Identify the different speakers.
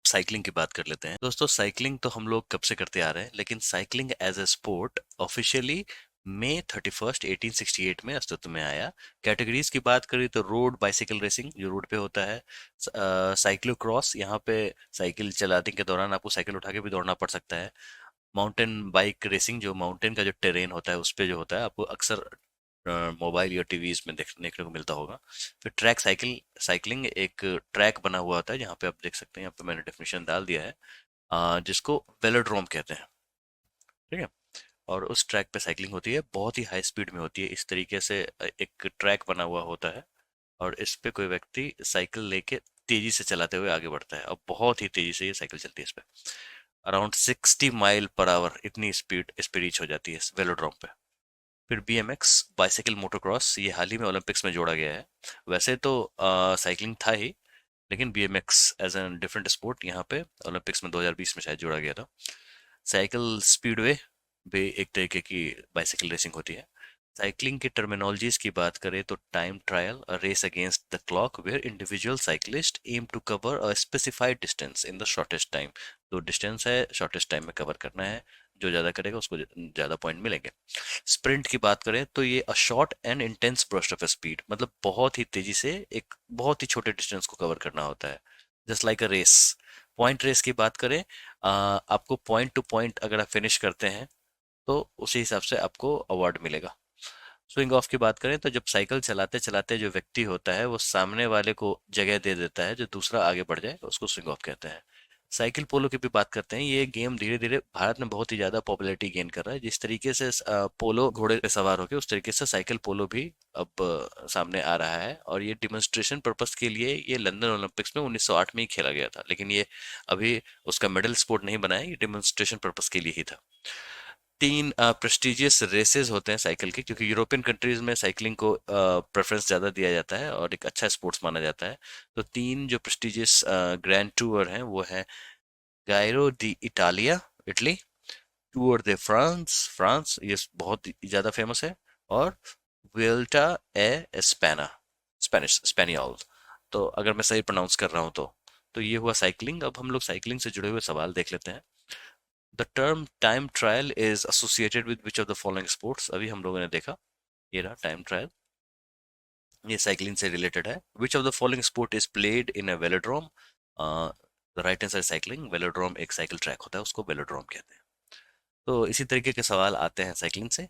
Speaker 1: Cycling की बात कर लेते हैं दोस्तों। साइकिलिंग तो हम लोग कब से करते आ रहे हैं, लेकिन cycling as a sport officially मई 31 1868 में अस्तित्व में आया। कैटेगरीज की बात करें तो रोड बाइसिकल रेसिंग जो रोड पे होता है, साइक्लो क्रॉस, यहाँ पे साइकिल चलाने के दौरान आपको साइकिल उठा के भी दौड़ना पड़ सकता है। माउंटेन बाइक रेसिंग, जो माउंटेन का जो टेरेन होता है उस पे जो होता है, आपको अक्सर मोबाइल या टीवीज में देखने को मिलता होगा। फिर ट्रैक साइकिलिंग एक ट्रैक बना हुआ होता है, जहाँ पे आप देख सकते हैं, यहाँ पे मैंने डेफिनेशन डाल दिया है, जिसको वेलोड्रोम कहते हैं। ठीक है। और उस ट्रैक पे साइकिलिंग होती है, बहुत ही हाई स्पीड में होती है। इस तरीके से एक ट्रैक बना हुआ होता है, और इस पे कोई व्यक्ति साइकिल लेके तेजी से चलाते हुए आगे बढ़ता है, और बहुत ही तेजी से ये साइकिल चलती है इस पे। अराउंड 60 माइल पर आवर इतनी स्पीड इस पे रीच हो जाती है इस वेलोड्रोम पे। फिर BMX बाइसाइकिल मोटोक्रॉस, ये हाल ही में ओलंपिक्स में जोड़ा गया है। वैसे तो साइकिलिंग था ही, लेकिन BMX as an different sport यहाँ पे ओलंपिक्स में 2020 में शायद जोड़ा गया था। साइकिल स्पीडवे भी एक तरीके की बाइसाइकिल रेसिंग होती है। साइकिलिंग की टर्मिनोलॉजीज की बात करें तो time trial, a race against the clock where individual cyclist aim to cover a specified distance in the shortest time. तो डिस्टेंस है, शॉर्टेस्ट टाइम में कवर करना है, जो ज्यादा करेगा उसको ज्यादा पॉइंट मिलेंगे। स्प्रिंट की बात करें तो ये a short and intense burst of speed, मतलब बहुत ही तेजी से एक बहुत ही छोटे डिस्टेंस को कवर करना होता है, just like a race. Point race की बात करें, आपको पॉइंट टू पॉइंट अगर आप फिनिश करते हैं तो उसी हिसाब से आपको अवार्ड मिलेगा। स्विंग ऑफ की बात करें तो जब साइकिल चलाते चलाते जो व्यक्ति होता है वो सामने वाले को जगह दे देता है, जो दूसरा आगे बढ़ जाए उसको स्विंग ऑफ कहते हैं। साइकिल पोलो की भी बात करते हैं। ये गेम धीरे धीरे भारत में बहुत ही ज्यादा पॉपुलैरिटी गेन कर रहा है। जिस तरीके से पोलो घोड़े पे सवार होके, उस तरीके से साइकिल पोलो भी अब सामने आ रहा है। और ये डिमोन्स्ट्रेशन पर्पस के लिए ये लंदन ओलंपिक्स में 1908 में ही खेला गया था, लेकिन ये अभी उसका मेडल स्पोर्ट नहीं बना है, ये डिमोन्स्ट्रेशन पर्पस के लिए ही था। तीन प्रेस्टिजियस रेसेस होते हैं साइकिल के, क्योंकि यूरोपियन कंट्रीज में साइकिलिंग को प्रेफरेंस ज़्यादा दिया जाता है और एक अच्छा स्पोर्ट्स माना जाता है। तो तीन जो प्रेस्टिजियस ग्रैंड टूर हैं वो है Giro di Italia, Italy; tour de France, France, ये बहुत ही ज़्यादा फेमस है; और वेल्टा ए स्पेना, स्पेनिश, स्पेनियोल। तो अगर मैं सही प्रोनाउंस कर रहा हूँ तो ये हुआ साइकिलिंग। अब हम लोग साइकिलिंग से जुड़े हुए सवाल देख लेते हैं। The term time trial is associated with which of the following sports. अभी हम लोगों ने देखा, ये रहा टाइम ट्रायल, ये साइकिलिंग से रिलेटेड है। Which of the following sport is played in a velodrome. The right answer cycling. Velodrome एक साइकिल ट्रैक होता है, उसको वेलोड्रोम कहते हैं। तो इसी तरीके के सवाल आते हैं साइकिलिंग से।